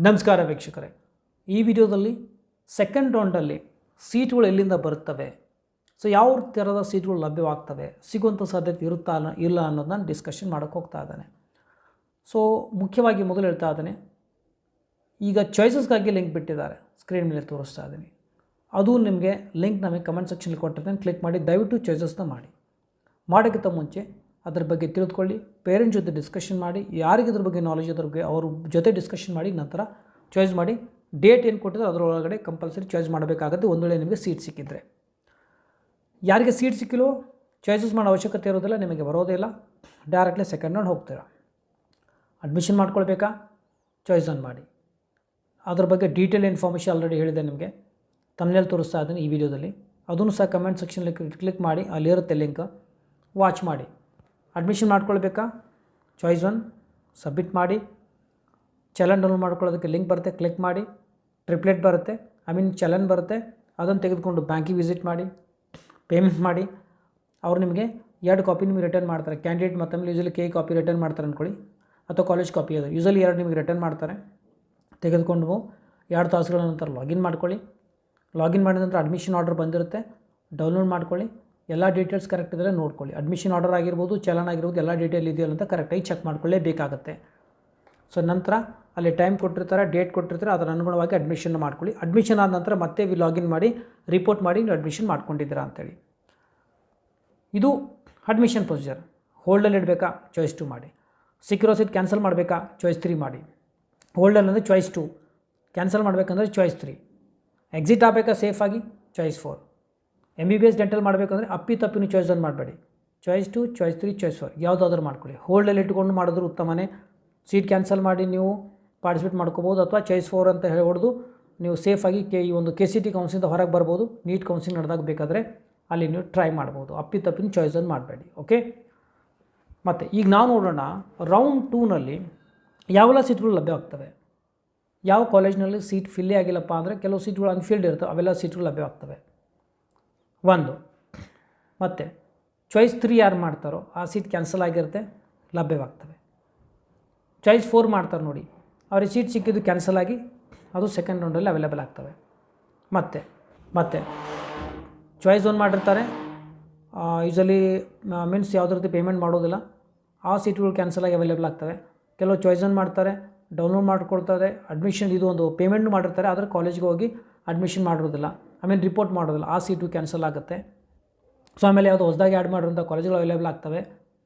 ನಮಸ್ಕಾರ ವೀಕ್ಷಕರೇ, ಈ ವಿಡಿಯೋದಲ್ಲಿ ಸೆಕೆಂಡ್ ರೌಂಡಲ್ಲಿ ಸೀಟ್ಗಳು ಎಲ್ಲಿಂದ ಬರುತ್ತವೆ, ಸೊ ಯಾವ ಥರದ ಸೀಟ್ಗಳು ಲಭ್ಯವಾಗ್ತವೆ, ಸಿಗುವಂಥ ಸಾಧ್ಯತೆ ಇರುತ್ತಾ ಇಲ್ಲ ಅನ್ನೋದನ್ನ ಡಿಸ್ಕಷನ್ ಮಾಡೋಕ್ಕೆ ಹೋಗ್ತಾ ಇದ್ದಾನೆ. ಸೊ ಮುಖ್ಯವಾಗಿ ಮೊದಲು ಹೇಳ್ತಾ ಇದ್ದಾನೆ, ಈಗ ಚಾಯ್ಸಸ್ಗಾಗಿ ಲಿಂಕ್ ಬಿಟ್ಟಿದ್ದಾರೆ, ಸ್ಕ್ರೀನ್ ಮೇಲೆ ತೋರಿಸ್ತಾ ಇದ್ದೀನಿ. ಅದು ನಿಮಗೆ ಲಿಂಕ್ ನಮಗೆ ಕಮೆಂಟ್ ಸೆಕ್ಷನಲ್ಲಿ ಕೊಟ್ಟಿರ್ತೇನೆ, ಕ್ಲಿಕ್ ಮಾಡಿ ದಯವಿಟ್ಟು ಚಾಯ್ಸಸ್ನ ಮಾಡೋಕ್ಕಿಂತ ಮುಂಚೆ ಅದರ ಬಗ್ಗೆ ತಿಳಿದುಕೊಳ್ಳಿ, ಪೇರೆಂಟ್ಸ್ ಜೊತೆ ಡಿಸ್ಕಷನ್ ಮಾಡಿ, ಯಾರಿಗೆ ಇದ್ರ ಬಗ್ಗೆ ನಾಲೆಜ್ ಅದ್ರ ಬಗ್ಗೆ ಅವ್ರ ಜೊತೆ ಡಿಸ್ಕಷನ್ ಮಾಡಿ ನಂತರ ಚಾಯ್ಸ್ ಮಾಡಿ. ಡೇಟ್ ಏನು ಕೊಟ್ಟಿದ್ರೆ ಅದರೊಳಗಡೆ ಕಂಪಲ್ಸರಿ ಚಾಯ್ಸ್ ಮಾಡಬೇಕಾಗುತ್ತೆ. ಒಂದು ವೇಳೆ ನಿಮಗೆ ಸೀಟ್ ಸಿಕ್ಕಿದ್ರೆ. ಯಾರಿಗೆ ಸೀಟ್ ಸಿಕ್ಕಿಲ್ಲೋ ಚಾಯ್ಸಸ್ ಮಾಡೋ ಅವಶ್ಯಕತೆ ಇರೋದಿಲ್ಲ, ನಿಮಗೆ ಬರೋದಿಲ್ಲ, ಡೈರೆಕ್ಟ್ಲಿ ಸೆಕೆಂಡ್ ರೌಂಡ್ ಹೋಗ್ತೀರಾ. ಅಡ್ಮಿಷನ್ ಮಾಡ್ಕೊಳ್ಬೇಕಾ, ಚಾಯ್ಸ್ ಆನ್ ಮಾಡಿ. ಅದ್ರ ಬಗ್ಗೆ ಡೀಟೇಲ್ ಇನ್ಫಾರ್ಮೇಷನ್ ಆಲ್ರೆಡಿ ಹೇಳಿದೆ ನಿಮಗೆ, ತಮ್ಮನೇಲಿ ತೋರಿಸ್ತಾ ಇದ್ದೀನಿ ಈ ವಿಡಿಯೋದಲ್ಲಿ. ಅದನ್ನು ಸಹ ಕಮೆಂಟ್ ಸೆಕ್ಷನಲ್ಲಿ ಕ್ಲಿಕ್ ಮಾಡಿ, ಅಲ್ಲಿರುತ್ತೆ ಲಿಂಕ್, ವಾಚ್ ಮಾಡಿ. ಅಡ್ಮಿಷನ್ ಮಾಡ್ಕೊಳ್ಬೇಕಾ, ಚಾಯ್ಸ್ ಒನ್ ಸಬ್ಮಿಟ್ ಮಾಡಿ. ಚಲನ್ ಡೌನ್ಲೋಡ್ ಮಾಡ್ಕೊಳ್ಳೋದಕ್ಕೆ ಲಿಂಕ್ ಬರುತ್ತೆ, ಕ್ಲಿಕ್ ಮಾಡಿ. ಟ್ರಿಪ್ಲೆಟ್ ಬರುತ್ತೆ, ಚಲನ್ ಬರುತ್ತೆ, ಅದನ್ನು ತೆಗೆದುಕೊಂಡು ಬ್ಯಾಂಕಿಗೆ ವಿಸಿಟ್ ಮಾಡಿ, ಪೇಮೆಂಟ್ ಮಾಡಿ. ಅವ್ರು ನಿಮಗೆ 2 ಕಾಪಿ ನಿಮಗೆ ರಿಟರ್ನ್ ಮಾಡ್ತಾರೆ. ಕ್ಯಾಂಡಿಡೇಟ್ ಮತ್ತು ಯೂಸಲಿ KEA ಕಾಪಿ ರಿಟರ್ನ್ ಮಾಡ್ತಾರೆ ಅಂದ್ಕೊಳ್ಳಿ, ಅಥವಾ ಕಾಲೇಜ್ ಕಾಪಿ ಅದು ಯೂಸಲಿ 2 ನಿಮಗೆ ರಿಟರ್ನ್ ಮಾಡ್ತಾರೆ. ತೆಗೆದುಕೊಂಡು 2 ತಾಸುಗಳ ನಂತರ ಲಾಗಿನ್ ಮಾಡ್ಕೊಳ್ಳಿ. ಲಾಗಿನ್ ಮಾಡಿದ ನಂತರ ಅಡ್ಮಿಷನ್ ಆರ್ಡರ್ ಬಂದಿರುತ್ತೆ, ಡೌನ್ಲೋಡ್ ಮಾಡ್ಕೊಳ್ಳಿ. ಎಲ್ಲ ಡೀಟೇಲ್ಸ್ ಕರೆಕ್ಟ್ ಇದ್ದರೆ ನೋಡ್ಕೊಳ್ಳಿ. ಅಡ್ಮಿಷನ್ ಆರ್ಡರ್ ಆಗಿರ್ಬೋದು, ಚಲನ್ ಆಗಿರ್ಬೋದು, ಎಲ್ಲ ಡೀಟೇಲ್ ಇದೆಯಲ್ಲ ಅಂತ ಕರೆಕ್ಟಾಗಿ ಚೆಕ್ ಮಾಡ್ಕೊಳ್ಳೇಬೇಕಾಗತ್ತೆ. ಸೊ ನಂತರ ಅಲ್ಲಿ ಟೈಮ್ ಕೊಟ್ಟಿರ್ತಾರೆ, ಡೇಟ್ ಕೊಟ್ಟಿರ್ತಾರೆ, ಅದರ ಅನುಗುಣವಾಗಿ ಅಡ್ಮಿಷನ್ ಮಾಡ್ಕೊಳ್ಳಿ. ಅಡ್ಮಿಷನ್ ಆದ ನಂತರ ಮತ್ತೆ ಲಾಗಿನ್ ಮಾಡಿ ರಿಪೋರ್ಟ್ ಮಾಡಿ ನೀವು ಅಡ್ಮಿಷನ್ ಮಾಡ್ಕೊಂಡಿದ್ದೀರಾ ಅಂತೇಳಿ. ಇದು ಅಡ್ಮಿಷನ್ ಪ್ರೊಸೀಜರ್. ಹೋಲ್ಡಲ್ಲಿ ಇಡಬೇಕಾ, ಚಾಯ್ಸ್ 2 ಮಾಡಿ. ಸಿಕ್ಕಿರೋ ಸೀಟ್ ಕ್ಯಾನ್ಸಲ್ ಮಾಡಬೇಕಾ, ಚಾಯ್ಸ್ 3 ಮಾಡಿ. ಹೋಲ್ಡಲ್ಲಿ ಅಂದರೆ ಚಾಯ್ಸ್ 2, ಕ್ಯಾನ್ಸಲ್ ಮಾಡಬೇಕಂದ್ರೆ ಚಾಯ್ಸ್ 3. ಎಕ್ಸಿಟ್ ಆಗಬೇಕಾ ಸೇಫಾಗಿ, ಚಾಯ್ಸ್ 4. MBBS ಡೆಂಟಲ್ ಮಾಡಬೇಕಂದ್ರೆ ತಪ್ಪಿನೂ ಚಾಯ್ಸ್ ಒನ್ ಮಾಡಬೇಡಿ, ಚಾಯ್ಸ್ 2, ಚಾಯ್ಸ್ 3, ಚಾಯ್ಸ್ 4 ಯಾವುದಾದ್ರೂ ಮಾಡ್ಕೊಳ್ಳಿ. ಹೋಲ್ಡಲ್ಲಿ ಇಟ್ಕೊಂಡು ಮಾಡಿದ್ರು ಉತ್ತಮನೇ. ಸೀಟ್ ಕ್ಯಾನ್ಸಲ್ ಮಾಡಿ ನೀವು ಪಾರ್ಟಿಸಿಪೇಟ್ ಮಾಡ್ಕೋಬೋದು, ಅಥವಾ ಚಾಯ್ಸ್ 4 ಅಂತ ಹೇಳಿ ಹೊಡೆದು ನೀವು ಸೇಫಾಗಿ ಈ ಒಂದು KCET ಕೌನ್ಸಿಲಿಂದ ಹೊರಗೆ ಬರ್ಬೋದು. ನೀಟ್ ಕೌನ್ಸಿಲಿಂಗ್ ನಡೆದಾಗ ಬೇಕಾದರೆ ಅಲ್ಲಿ ನೀವು ಟ್ರೈ ಮಾಡ್ಬೋದು. ತಪ್ಪಿನ ಚಾಯ್ಸ್ ಒನ್ ಮಾಡಬೇಡಿ. ಓಕೆ, ಮತ್ತು ಈಗ ನಾವು ನೋಡೋಣ ರೌಂಡ್ 2ನಲ್ಲಿ ಯಾವೆಲ್ಲ ಸೀಟ್ಗಳು ಲಭ್ಯವಾಗ್ತವೆ. ಯಾವ ಕಾಲೇಜ್ನಲ್ಲಿ ಸೀಟ್ ಫಿಲ್ಲೇ ಆಗಿಲ್ಲಪ್ಪ ಅಂದರೆ ಕೆಲವು ಸೀಟ್ಗಳು ಅನ್ಫಿಲ್ಡ್ ಇರ್ತವೆ, ಅವೆಲ್ಲ ಸೀಟ್ಗಳು ಲಭ್ಯವಾಗ್ತವೆ. 1 ಮತ್ತು ಚಾಯ್ಸ್ 3 ಯಾರು ಮಾಡ್ತಾರೋ ಆ ಸೀಟ್ ಕ್ಯಾನ್ಸಲ್ ಆಗಿರುತ್ತೆ, ಲಭ್ಯವಾಗ್ತವೆ. ಚಾಯ್ಸ್ 4 ಮಾಡ್ತಾರೆ ನೋಡಿ, ಅವ್ರಿಗೆ ಸೀಟ್ ಸಿಕ್ಕಿದ್ದು ಕ್ಯಾನ್ಸಲ್ ಆಗಿ ಅದು ಸೆಕೆಂಡ್ ರೌಂಡಲ್ಲಿ ಅವೈಲೇಬಲ್ ಆಗ್ತವೆ. ಮತ್ತು ಚಾಯ್ಸ್ 1 ಮಾಡಿರ್ತಾರೆ, ಯೂಸಲಿ ಮೀನ್ಸ್ ಯಾವುದೇ ರೀತಿ ಪೇಮೆಂಟ್ ಮಾಡೋದಿಲ್ಲ, ಆ ಸೀಟ್ಗಳು ಕ್ಯಾನ್ಸಲ್ ಆಗಿ ಅವೈಲೇಬಲ್ ಆಗ್ತವೆ. ಕೆಲವು ಚಾಯ್ಸ್ 1 ಮಾಡ್ತಾರೆ, ಡೌನ್ಲೋಡ್ ಮಾಡಿಕೊಡ್ತಾರೆ, ಅಡ್ಮಿಷನ್ ಇದು ಒಂದು ಪೇಮೆಂಟ್ ಮಾಡಿರ್ತಾರೆ, ಆದರೆ ಕಾಲೇಜ್ಗೆ ಹೋಗಿ ಅಡ್ಮಿಷನ್ ಮಾಡಿರೋದಿಲ್ಲ, ರಿಪೋರ್ಟ್ ಮಾಡೋದಿಲ್ಲ, ಆ ಸೀಟು ಕ್ಯಾನ್ಸಲ್ ಆಗುತ್ತೆ. ಸೊ ಆಮೇಲೆ ಯಾವುದು ಹೊಸದಾಗಿ ಆ್ಯಡ್ ಮಾಡಿರೋಂಥ ಕಾಲೇಜ್ಗಳು ಅವೈಲೇಬಲ್ ಆಗ್ತವೆ.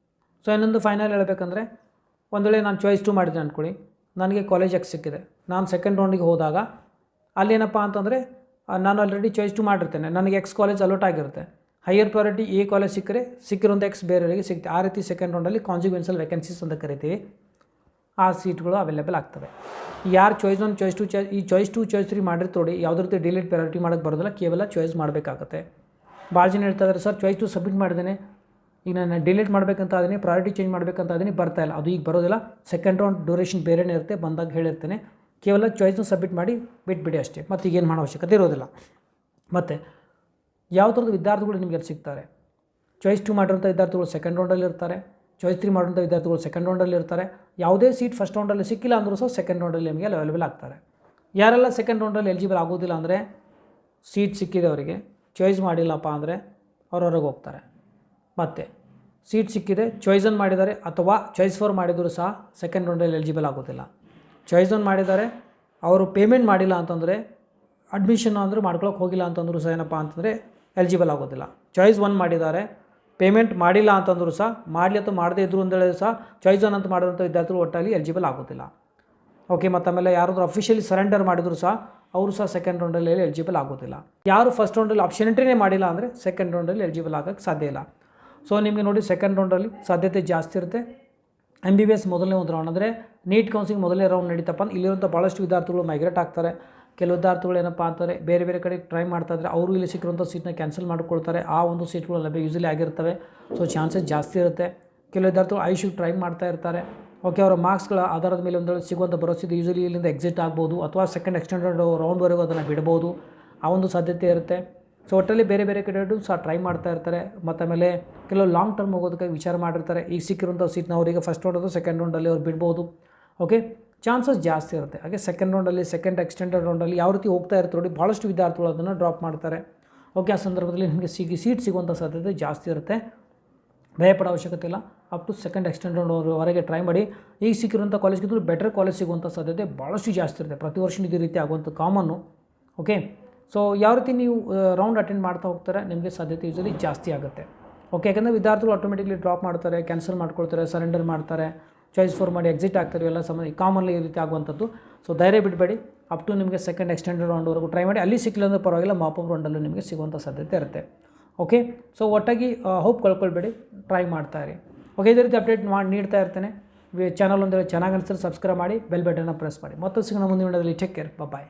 ಸೊ ಇನ್ನೊಂದು ಫೈನಲ್ ಹೇಳಬೇಕಂದ್ರೆ, ಒಂದು ವೇಳೆ ನಾನು ಚಾಯ್ಸ್ 2 ಮಾಡಿದ್ದೆ ಅಂದ್ಕೊಳ್ಳಿ, ನನಗೆ ಕಾಲೇಜ್ X ಸಿಕ್ಕಿದೆ, ನಾನು ಸೆಕೆಂಡ್ ರೌಂಡಿಗೆ ಹೋದಾಗ ಅಲ್ಲೇನಪ್ಪ ಅಂತಂದರೆ ನಾನು ಆಲ್ರೆಡಿ ಚಾಯ್ಸ್ 2 ಮಾಡಿರ್ತೇನೆ, ನನಗೆ X ಕಾಲೇಜ್ ಅಲೋಟ್ ಆಗಿರುತ್ತೆ. ಹೈಯರ್ ಪ್ರಯಾರಿಟಿ A ಕಾಲೇಜ್ ಸಿಕ್ಕಿರೋಂಥ X ಬೇರೆಯವರಿಗೆ ಸಿಗುತ್ತೆ. ಆ ರೀತಿ ಸೆಕೆಂಡ್ ರೌಂಡಲ್ಲಿ ಕಾನ್ಸಿಕ್ವೆನ್ಸಲ್ ವೇಕೆನ್ಸೀಸ್ ಅಂತ ಕರಿತೀವಿ, ಆ ಸೀಟ್ಗಳು ಅವೈಲೇಬಲ್ ಆಗ್ತವೆ. ಯಾರು ಚಾಯ್ಸ್ 1, ಚಾಯ್ಸ್ 2, ಚಾಯ್ಸ್ 2, ಚಾಯ್ಸ್ 3 ಮಾಡಿರ್ತೋಡಿ ಯಾವುದೇ ರೀತಿ ಡಿಲೀಟ್ ಪ್ರಯಾರಿಟಿ ಮಾಡೋಕ್ಕೆ ಬರೋದಿಲ್ಲ, ಕೇವಲ ಚಾಯ್ಸ್ ಮಾಡಬೇಕಾಗುತ್ತೆ. ಭಾಳ ಜನ ಹೇಳ್ತಾ ಇದ್ದಾರೆ, ಸರ್ ಚಾಯ್ಸ್ 2 ಸಬ್ಮಿಟ್ ಮಾಡಿದ್ದೇನೆ, ಈಗ ನಾನು ಡಿಲೀಟ್ ಮಾಡಬೇಕಂತ ಅದೀನಿ, ಪ್ರಯಾರಿಟಿ ಚೇಂಜ್ ಮಾಡಬೇಕಂತ ಅದೀನಿ, ಬರ್ತಾಯಿಲ್ಲ. ಅದು ಈಗ ಬರೋದಿಲ್ಲ, ಸೆಕೆಂಡ್ ರೌಂಡ್ ಡ್ಯೂರೇಷನ್ ಬೇರೆನೇ ಇರುತ್ತೆ, ಬಂದಾಗ ಹೇಳಿರ್ತೇನೆ. ಕೇವಲ ಚಾಯ್ಸ್ನ ಸಬ್ಮಿಟ್ ಮಾಡಿ ಬಿಟ್ಬಿಡಿ ಅಷ್ಟೇ, ಮತ್ತು ಈಗೇನು ಮಾಡೋ ಅವಶ್ಯಕತೆ ಇರೋದಿಲ್ಲ. ಮತ್ತು ಯಾವ ಥರದ ವಿದ್ಯಾರ್ಥಿಗಳು ನಿಮಗೆ ಅಲ್ಲಿ ಸಿಗ್ತಾರೆ, ಚಾಯ್ಸ್ 2 ಮಾಡಿರೋಂಥ ವಿದ್ಯಾರ್ಥಿಗಳು ಸೆಕೆಂಡ್ ರೌಂಡಲ್ಲಿ ಇರ್ತಾರೆ, ಚಾಯ್ಸ್ 3 ಮಾಡೋಂಥ ವಿದ್ಯಾರ್ಥಿಗಳು ಸೆಕೆಂಡ್ ರೌಂಡಲ್ಲಿ ಇರ್ತಾರೆ. ಯಾವುದೇ ಸೀಟ್ ಫಸ್ಟ್ ರೌಂಡಲ್ಲಿ ಸಿಕ್ಕಿಲ್ಲ ಅಂದರೂ ಸಹ ಸೆಕೆಂಡ್ ರೌಂಡಲ್ಲಿ ನಿಮಗೆ ಅವೈಲೇಬಲ್ ಆಗ್ತಾರೆ. ಯಾರೆಲ್ಲ ಸೆಕೆಂಡ್ ರೌಂಡಲ್ಲಿ ಎಲಿಜಿಬಲ್ ಆಗೋದಿಲ್ಲ ಅಂದರೆ, ಸೀಟ್ ಸಿಕ್ಕಿದೆ ಅವರಿಗೆ, ಚಾಯ್ಸ್ ಮಾಡಿಲ್ಲಪ್ಪ ಅಂದರೆ ಅವ್ರು ಹೊರಗೆ ಹೋಗ್ತಾರೆ. ಮತ್ತು ಸೀಟ್ ಸಿಕ್ಕಿದೆ, ಚಾಯ್ಸ್ 1 ಮಾಡಿದ್ದಾರೆ ಅಥವಾ ಚಾಯ್ಸ್ 4 ಮಾಡಿದರೂ ಸಹ ಸೆಕೆಂಡ್ ರೌಂಡಲ್ಲಿ ಎಲಿಜಿಬಲ್ ಆಗೋದಿಲ್ಲ. ಚಾಯ್ಸ್ 1 ಮಾಡಿದ್ದಾರೆ, ಅವರು ಪೇಮೆಂಟ್ ಮಾಡಿಲ್ಲ ಅಂತಂದರೆ, ಅಡ್ಮಿಷನ್ ಅಂದರೆ ಮಾಡ್ಕೊಳಕ್ಕೆ ಹೋಗಿಲ್ಲ ಅಂತಂದರೂ ಸಹ ಏನಪ್ಪ ಅಂತಂದರೆ ಎಲಿಜಿಬಲ್ ಆಗೋದಿಲ್ಲ. ಚಾಯ್ಸ್ 1 ಮಾಡಿದ್ದಾರೆ, ಪೇಮೆಂಟ್ ಮಾಡಿಲ್ಲ ಅಂತಂದರೂ ಸಹ, ಮಾಡಲಿ ಅಥವಾ ಮಾಡದೇ ಇದ್ರು ಅಂತೇಳಿ ಸಹ ಚಾಯ್ಸ್ 1 ಅಂತ ಮಾಡಿರೋಂಥ ವಿದ್ಯಾರ್ಥಿಗಳು ಒಟ್ಟಲ್ಲಿ ಎಲಿಜಿಬಲ್ ಆಗೋದಿಲ್ಲ. ಓಕೆ, ಮತ್ತು ಆಮೇಲೆ ಯಾರಾದರೂ ಅಫಿಷಿಯಲಿ ಸರೆಂಡರ್ ಮಾಡಿದ್ರು ಸಹ ಅವರು ಸಹ ಸೆಕೆಂಡ್ ರೌಂಡಲ್ಲಿ ಎಲಿಜಿಬಲ್ ಆಗೋದಿಲ್ಲ. ಯಾರು ಫಸ್ಟ್ ರೌಂಡಲ್ಲಿ ಆಪ್ಷನ್ ಎಂಟ್ರಿನೇ ಮಾಡಿಲ್ಲ ಅಂದರೆ ಸೆಕೆಂಡ್ ರೌಂಡಲ್ಲಿ ಎಲಿಜಿಬಲ್ ಆಗೋಕ್ಕೆ ಸಾಧ್ಯ ಇಲ್ಲ. ಸೊ ನಿಮಗೆ ನೋಡಿ ಸೆಕೆಂಡ್ ರೌಂಡಲ್ಲಿ ಸಾಧ್ಯತೆ ಜಾಸ್ತಿ ಇರುತ್ತೆ. MBBS ಮೊದಲನೇ ಒಂದು ರೌಂಡ್ ಅಂದರೆ ನೀಟ್ ಕೌನ್ಸಿಲಿಂಗ್ ಮೊದಲನೇ ರೌಂಡ್ ನಡೀತಪ್ಪ ಅಂದ್ರೆ ಇಲ್ಲಿರುವಂಥ ಭಾಳಷ್ಟು ವಿದ್ಯಾರ್ಥಿಗಳು ಮೈಗ್ರೇಟ್ ಆಗ್ತಾರೆ. ಕೆಲವು ವಿದ್ಯಾರ್ಥಿಗಳು ಏನಪ್ಪ ಅಂತಾರೆ, ಬೇರೆ ಬೇರೆ ಕಡೆ ಟ್ರೈ ಮಾಡ್ತಾಯಿದ್ರೆ ಅವರು ಇಲ್ಲಿ ಸಿಕ್ಕಿರುವಂಥ ಸೀಟ್ನ ಕ್ಯಾನ್ಸಲ್ ಮಾಡಿಕೊಳ್ತಾರೆ. ಆ ಒಂದು ಸೀಟ್ಗಳು ಲಭ್ಯ ಯೂಸಲಿ ಆಗಿರ್ತವೆ, ಸೊ ಚಾನ್ಸಸ್ ಜಾಸ್ತಿ ಇರುತ್ತೆ. ಕೆಲವು ವಿದ್ಯಾರ್ಥಿಗಳು ಐಶಿಗೆ ಟ್ರೈ ಮಾಡ್ತಾ ಇರ್ತಾರೆ. ಓಕೆ, ಅವರ ಮಾರ್ಕ್ಸ್ಗಳ ಆಧಾರದ ಮೇಲೆ ಒಂದು ಸಿಗುವಂಥ ಭರವಸೆ ಯೂಸಲಿ ಇಲ್ಲಿಂದ ಎಕ್ಸಿಟ್ ಆಗ್ಬೋದು, ಅಥವಾ ಸೆಕೆಂಡ್ ಎಕ್ಸ್ಟೆಂಡೆಡ್ ರೌಂಡ್ವರೆಗೂ ಅದನ್ನು ಬಿಡ್ಬೋದು, ಆ ಒಂದು ಸಾಧ್ಯತೆ ಇರುತ್ತೆ. ಸೊ ಒಟ್ಟಲ್ಲಿ ಬೇರೆ ಬೇರೆ ಕಡೆಯೂ ಸಹ ಟ್ರೈ ಮಾಡ್ತಾ ಇರ್ತಾರೆ. ಮತ್ತು ಆಮೇಲೆ ಕೆಲವು ಲಾಂಗ್ ಟರ್ಮ್ ಹೋಗೋದಕ್ಕೆ ವಿಚಾರ ಮಾಡಿರ್ತಾರೆ. ಈಗ ಸಿಕ್ಕಿರುವಂಥ ಸೀಟ್ನ ಅವರಿಗೆ ಫಸ್ಟ್ ರೌಂಡ್ ಅಥವಾ ಸೆಕೆಂಡ್ ರೌಂಡಲ್ಲಿ ಅವ್ರು ಬಿಡ್ಬೋದು. ಓಕೆ, ಚಾನ್ಸಸ್ ಜಾಸ್ತಿ ಇರುತ್ತೆ. ಹಾಗೆ ಸೆಕೆಂಡ್ ರೌಂಡಲ್ಲಿ ಸೆಕೆಂಡ್ ಎಕ್ಸ್ಟೆಂಡೆಡ್ ರೌಂಡಲ್ಲಿ ಯಾವ ರೀತಿ ಹೋಗ್ತಾ ಇರ್ತಾರೆ ನೋಡಿ, ಭಾಳಷ್ಟು ವಿದ್ಯಾರ್ಥಿಗಳು ಅದನ್ನು ಡ್ರಾಪ್ ಮಾಡ್ತಾರೆ. ಓಕೆ, ಆ ಸಂದರ್ಭದಲ್ಲಿ ನಿಮಗೆ ಸೀಟ್ ಸಿಗುವಂಥ ಸಾಧ್ಯತೆ ಜಾಸ್ತಿ ಇರುತ್ತೆ. ಭಯಪಡೋ ಅವಶ್ಯಕತೆ ಇಲ್ಲ. ಅಪ್ ಟು ಸೆಕೆಂಡ್ ಎಕ್ಸ್ಟೆಂಡ್ ರೌಂಡ್ವರೆಗೆ ಟ್ರೈ ಮಾಡಿ. ಈಗ ಸಿಕ್ಕಿರುವಂಥ ಕಾಲೇಜ್ಗಿಂತಲೂ ಬೆಟರ್ ಕಾಲೇಜ್ ಸಿಗುವಂಥ ಸಾಧ್ಯತೆ ಭಾಳಷ್ಟು ಜಾಸ್ತಿ ಇರುತ್ತೆ. ಪ್ರತಿ ವರ್ಷ ಇದೇ ರೀತಿ ಆಗುವಂಥ ಕಾಮನ್ನು. ಓಕೆ, ಸೊ ಯಾವ ರೀತಿ ನೀವು ರೌಂಡ್ ಅಟೆಂಡ್ ಮಾಡ್ತಾ ಹೋಗ್ತಾರೆ ನಿಮಗೆ ಸಾಧ್ಯತೆ ಯೂಸಲಿ ಜಾಸ್ತಿ ಆಗುತ್ತೆ. ಓಕೆ, ಯಾಕಂದರೆ ವಿದ್ಯಾರ್ಥಿಗಳು ಆಟೋಮೆಟಿಕ್ಲಿ ಡ್ರಾಪ್ ಮಾಡ್ತಾರೆ, ಕ್ಯಾನ್ಸಲ್ ಮಾಡ್ಕೊಳ್ತಾರೆ, ಸರೆಂಡರ್ ಮಾಡ್ತಾರೆ, ಚಾಯ್ಸ್ ಫೋರ್ ಮಾಡಿ ಎಕ್ಸಿಟ್ ಆಗ್ತಾರೆ. ಇವೆಲ್ಲ ಕಾಮನ್ಲಿ ಈ ರೀತಿ ಆಗುವಂಥದ್ದು. ಸೊ ಧೈರ್ಯ ಬಿಡಬೇಡಿ. ಅಪ್ ಟು ನಿಮಗೆ ಸೆಕೆಂಡ್ ಎಕ್ಸ್ಟೆಂಡೆಡ್ ರೌಂಡ್ವರೆಗೂ ಟ್ರೈ ಮಾಡಿ. ಅಲ್ಲಿ ಸಿಕ್ಕಿಲ್ಲ ಅಂದರೆ ಪರವಾಗಿಲ್ಲ, ಮಾಪಪ್ ರೌಂಡಲ್ಲೂ ನಿಮಗೆ ಸಿಗುವಂಥ ಸಾಧ್ಯತೆ ಇರುತ್ತೆ. ಓಕೆ, ಸೊ ಒಟ್ಟಾಗಿ ಹೋಪ್ ಕಳ್ಕೊಳ್ಬೇಡಿ, ಟ್ರೈ ಮಾಡ್ತಾಯಿರಿ. ಓಕೆ, ಇದೇ ರೀತಿ ಅಪ್ಡೇಟ್ ನೀಡ್ತಾ ಇರ್ತೇನೆ. ಚಾನಲ್ ಒಂದರೆ ಚೆನ್ನಾಗಿ ಅನಿಸಿದ್ರೆ ಸಬ್ಸ್ಕ್ರೈಬ್ ಮಾಡಿ, ಬೆಲ್ ಬಟನ್ನ ಪ್ರೆಸ್ ಮಾಡಿ. ಮತ್ತೆ ಸಿಗೋಣ ಮುಂದಿನ ವಿಡಿಯೋದಲ್ಲಿ. ಟೇಕ್ ಕೇರ್, ಬಾಯ್.